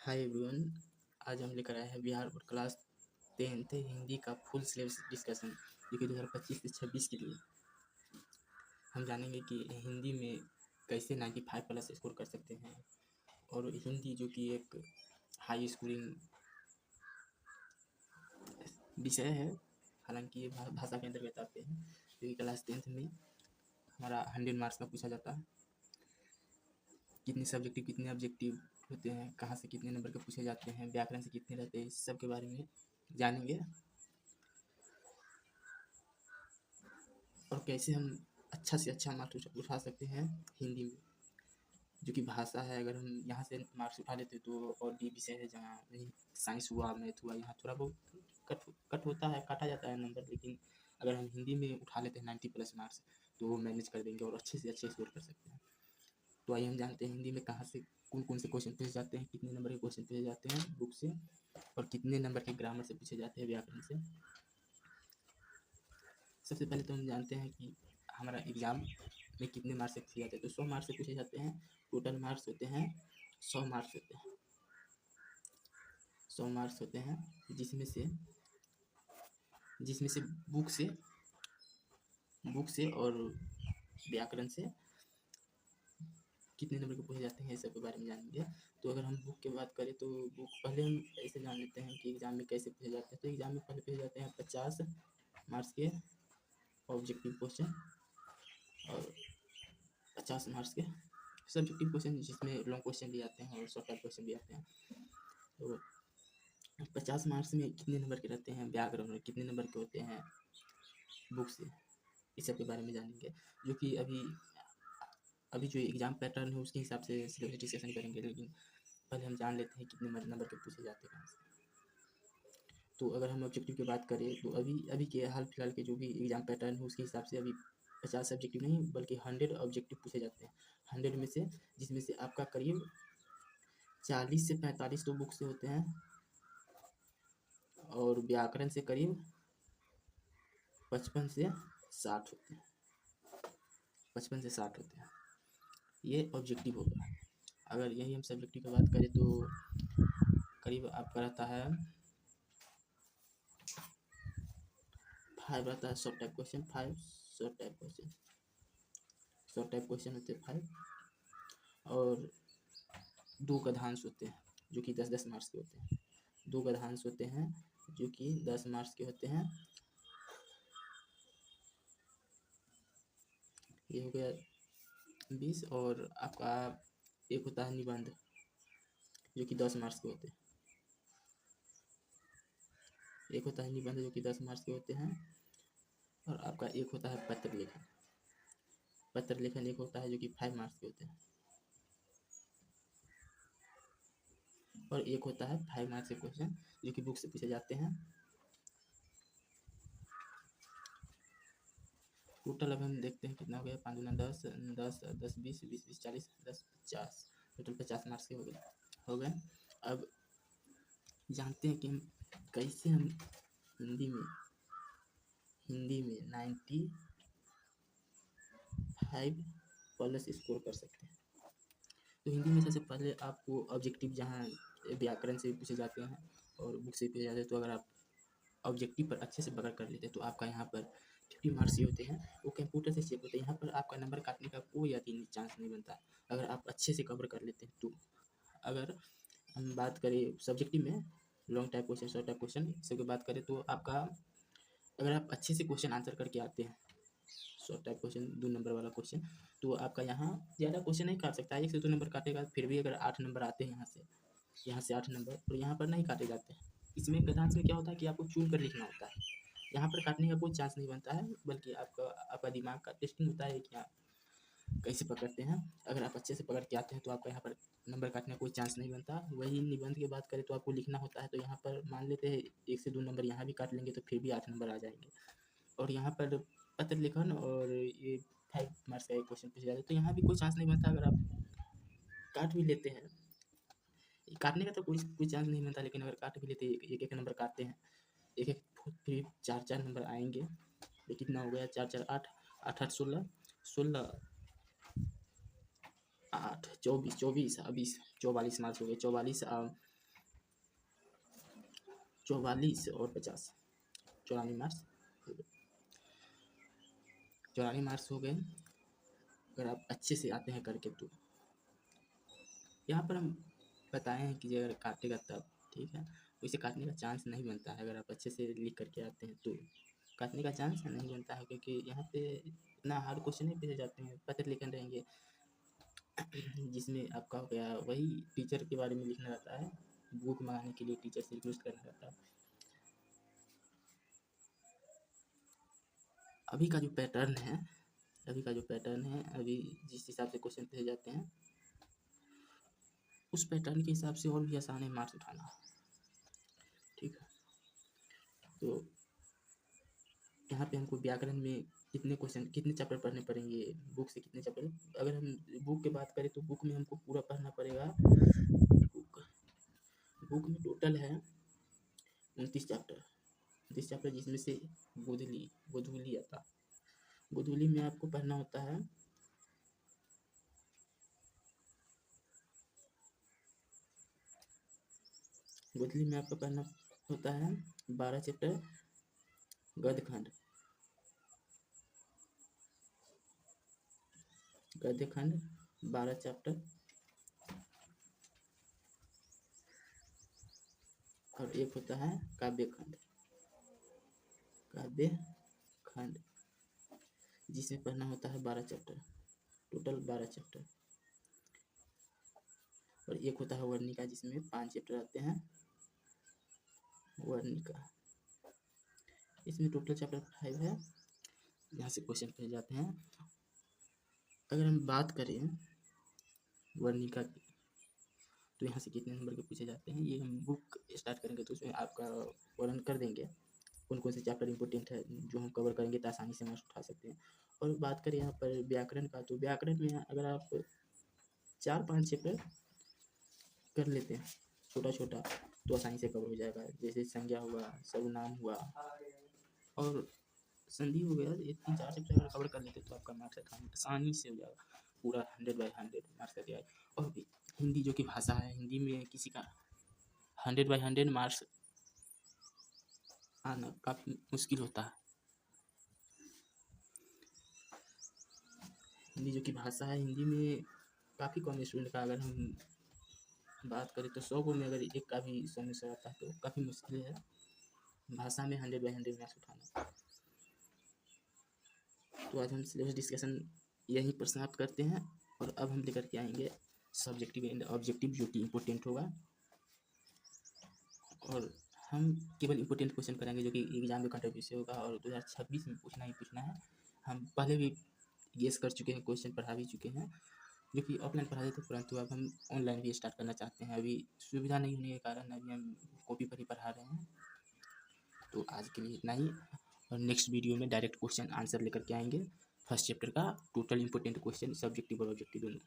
Hi everyone. आज हम लेकर आए हैं Bihar board class 10th Hindi का फुल सिलेबस डिस्कशन जो कि 2025 से 26 के लिए। हम जानेंगे कि हिंदी में कैसे 95 प्लस स्कोर कर सकते हैं, और हिंदी जो कि एक हाई स्कोरिंग विषय है, हालांकि ये भाषा के अंतर्गत आते हैं, जो कि क्लास 10th में हमारा 100 मार्क्स का पूछा जाता है। कितने सब्जेक्टिव कितने ऑब्जेक्टिव होते हैं, कहाँ से कितने नंबर के पूछे जाते हैं, व्याकरण से कितने रहते हैं, इस सब के बारे में जानेंगे। और कैसे हम अच्छा से अच्छा मार्क्स उठा सकते हैं हिंदी में, जो कि भाषा है। अगर हम यहाँ से मार्क्स उठा लेते तो और भी विषय है जहाँ साइंस हुआ, मैथ हुआ, यहाँ थोड़ा बहुत कट होता है, काटा जाता है नंबर, लेकिन अगर हम हिंदी में उठा लेते हैं 90 प्लस मार्क्स तो वो मैनेज कर देंगे और अच्छे से अच्छे स्कोर कर सकते हैं। तो आइए हम जानते हैं हिंदी में कहाँ से कौन कौन से क्वेश्चन पूछे जाते हैं, कितने नंबर के क्वेश्चन पूछे जाते हैं बुक से, और कितने नंबर के ग्रामर से पूछे जाते हैं, व्याकरण से। सबसे पहले तो हम जानते हैं कि हमारा एग्ज़ाम में कितने मार्क्स से पूछे जाते हैं। तो 100 मार्क्स से पूछे जाते हैं। टोटल मार्क्स होते हैं 100 मार्क्स होते हैं। 100 मार्क्स होते हैं, जिसमें से बुक से और व्याकरण से कितने नंबर के पूछे जाते हैं, इस सब के बारे में जानेंगे। तो अगर हम बुक की बात करें तो बुक पहले हम ऐसे जान लेते हैं कि एग्ज़ाम में कैसे पूछे जाते हैं। तो एग्ज़ाम में पहले पूछे जाते हैं 50 मार्क्स के ऑब्जेक्टिव क्वेश्चन और 50 मार्क्स के सब्जेक्टिव क्वेश्चन, जिसमें लॉन्ग क्वेश्चन भी आते हैं और शॉर्ट टाइप क्वेश्चन भी आते हैं। तो 50 मार्क्स में कितने नंबर के रहते हैं व्याकरण, और कितने नंबर के होते हैं बुक से, इस सब के बारे में जानेंगे। जो कि अभी जो एग्ज़ाम पैटर्न है उसके हिसाब से सिलेबस डिस्कशन करेंगे, लेकिन पहले हम जान लेते हैं कितने नंबर के पूछे जाते हैं कहाँ से। तो अगर हम ऑब्जेक्टिव की बात करें तो अभी के हाल फिलहाल के जो भी एग्ज़ाम पैटर्न है उसके हिसाब से अभी 50 ऑब्जेक्टिव नहीं बल्कि 100 ऑब्जेक्टिव पूछे जाते हैं। 100 में से, जिसमें से आपका करीब 40 से 45 तो बुक से होते हैं, और व्याकरण से करीब 55 से 60 होते हैं। 55 से 60 होते हैं, ये ऑब्जेक्टिव होगा। अगर यही हम सब्जेक्टिव की बात करें तो करीब आपका रहता है 5 रहता है short type question, 5 short type question होते हैं 5, और 2 गद्यांश होते हैं जो कि 10-10 मार्क्स के होते हैं। 2 गद्यांश होते हैं जो कि 10 मार्क्स के होते हैं। ये हो गया 20, और आपका एक होता है निबंध जो कि 10 मार्क्स के होते हैं। एक होता है निबंध जो कि 10 मार्क्स के होते हैं, और आपका एक होता है पत्र लेखन एक होता है जो कि 5 मार्क्स के होते हैं, और एक होता है 5 मार्क्स के क्वेश्चन जो कि बुक से पूछे जाते हैं। टोटल अब हम देखते हैं कितना हो गया, 5 दूना 10, 10 10 20 20 20 40 10 50, टोटल 50 मार्क्स के हो गए। अब जानते हैं कि हम कैसे हम हिंदी में 95 प्लस स्कोर कर सकते हैं। तो हिंदी में सबसे पहले आपको ऑब्जेक्टिव जहाँ व्याकरण से पूछे जाते हैं और बुक से पूछे जाते हैं, तो अगर आप ऑब्जेक्टिव पर अच्छे से पकड़ कर लेते हैं तो आपका यहाँ पर 50 मार्क्स ही होते हैं, वो कंप्यूटर से चेक होते हैं। यहाँ पर आपका नंबर काटने का कोई यकीन चांस नहीं बनता अगर आप अच्छे से कवर कर लेते हैं तो। अगर हम बात करें सब्जेक्टिव में long type question, short type question सबकी बात करें तो आपका, अगर आप अच्छे से क्वेश्चन आंसर करके आते हैं, शॉर्ट टाइप क्वेश्चन 2 नंबर वाला क्वेश्चन, तो आपका यहाँ ज़्यादा क्वेश्चन नहीं काट सकता है, 1 से 2 नंबर काटेगा। फिर भी अगर 8 नंबर आते हैं यहाँ से 8 नंबर, और यहाँ पर नहीं काटे जाते हैं। इसमें गद्यांश में क्या होता है कि आपको चुन कर लिखना होता है, यहाँ पर काटने का कोई चांस नहीं बनता है, बल्कि आपका दिमाग का टेस्टिंग होता है कि आप कैसे पकड़ते हैं। अगर आप अच्छे से पकड़ के आते हैं तो आपका यहाँ पर नंबर काटने का कोई चांस नहीं बनता। वही निबंध की बात करें तो आपको लिखना होता है, तो यहाँ पर मान लेते हैं 1 से 2 नंबर यहाँ भी काट लेंगे तो फिर भी 8 नंबर आ जाएंगे। और यहाँ पर पत्र लेखन और ये 5 मार्क्स का एक क्वेश्चन पूछा जाता है, तो यहाँ भी कोई चांस नहीं बनता। अगर आप काट भी लेते हैं, काटने का तो कोई चांस नहीं बनता, लेकिन अगर काट भी लेते हैं, एक एक नंबर काटते हैं, एक एक फिर 4 नंबर आएंगे। ये कितना हो गया, 4 4 8 8 8 16 16 8 24 24 20 44 मार्क्स हो गए। 44 44 और 50, 94 मार्क्स हो गए। 94 मार्क्स हो गए अगर आप अच्छे से आते हैं करके। तो यहाँ पर हम बताए हैं कि अगर काटेगा तब ठीक है, वैसे काटने का चांस नहीं बनता है। अगर आप अच्छे से लिख करके आते हैं तो काटने का चांस नहीं बनता है, क्योंकि यहाँ पे इतना हार्ड क्वेश्चन नहीं पूछे जाते हैं। पत्र लिखन रहेंगे जिसमें आपका हो गया वही टीचर के बारे में लिखना रहता है, बुक मंगाने के लिए टीचर से रिक्वेस्ट करना रहता है। अभी का जो पैटर्न है अभी जिस हिसाब से क्वेश्चन पूछे जाते हैं उस पैटर्न के हिसाब से और भी आसान है मार्क्स उठाना, ठीक है। तो यहाँ पे हमको व्याकरण में कितने चैप्टर पढ़ने पड़ेंगे, बुक से कितने चैप्टर। अगर हम बुक की बात करें तो बुक में हमको पूरा पढ़ना पड़ेगा। बुक में टोटल है 29 चैप्टर, जिसमें से गोधूली आता। गोधूली में आपको पढ़ना होता है गोधूली में आपको पढ़ना होता है 12 चैप्टर गद्यखंड 12 चैप्टर, और एक होता है काव्यखंड जिसमें पढ़ना होता है 12 चैप्टर, टोटल 12 चैप्टर। और एक होता है वर्णिका जिसमें 5 चैप्टर आते हैं वर्णिका। इसमें टोटल चैप्टर 5 है। यहाँ से क्वेश्चन पूछे जाते हैं। अगर हम बात करें वर्णिका की तो यहाँ से कितने नंबर के पूछे जाते हैं, ये हम बुक स्टार्ट करेंगे तो उसमें आपका वर्णन कर देंगे कौन कौन से चैप्टर इंपॉर्टेंट है जो हम कवर करेंगे तो आसानी से मार्क्स उठा सकते हैं। और बात करें यहाँ पर व्याकरण का, तो व्याकरण में अगर आप 4-5 चैप्टर कर लेते हैं छोटा छोटा तो आसानी से कवर हो जाएगा। जैसे संज्ञा हुआ, सर्वनाम हुआ और संधि हो गया, ये 3-4 चैप्टर अगर कवर कर लेते तो आपका मार्क्स आसानी से हो जाएगा, पूरा 100/100 मार्क्स आ जाएगा। और हिंदी जो कि भाषा है, हिंदी में किसी का 100/100 मार्क्स आना काफ़ी मुश्किल होता है। हिंदी जो कि भाषा है, हिंदी में काफ़ी कम स्टूडेंट का, अगर हम बात करें तो 100 में अगर एक का भी 100 में 100 आता है तो काफ़ी मुश्किल है भाषा में 100/100 मार्क्स उठाना। तो आज हम सिलेबस डिस्कशन यहीं पर समाप्त करते हैं और अब हम लेकर के आएंगे सब्जेक्टिव एंड ऑब्जेक्टिव जो कि इम्पोर्टेंट होगा। और हम केवल इम्पोर्टेंट क्वेश्चन करेंगे जो कि एग्जाम में कंट्रीब्यूशन होगा और 2026 में पूछना ही पूछना है। हम पहले भी गेस कर चुके हैं, क्वेश्चन पढ़ा भी चुके हैं जो कि ऑफलाइन पढ़ाते थे, परंतु अब हम ऑनलाइन भी स्टार्ट करना चाहते हैं। अभी सुविधा नहीं होने के कारण अभी हम कॉपी पर ही पढ़ा रहे हैं। तो आज के लिए इतना ही, और नेक्स्ट वीडियो में डायरेक्ट क्वेश्चन आंसर लेकर के आएंगे फर्स्ट चैप्टर का, टोटल इंपॉर्टेंट क्वेश्चन सब्जेक्टिव और ऑब्जेक्टिव दोनों।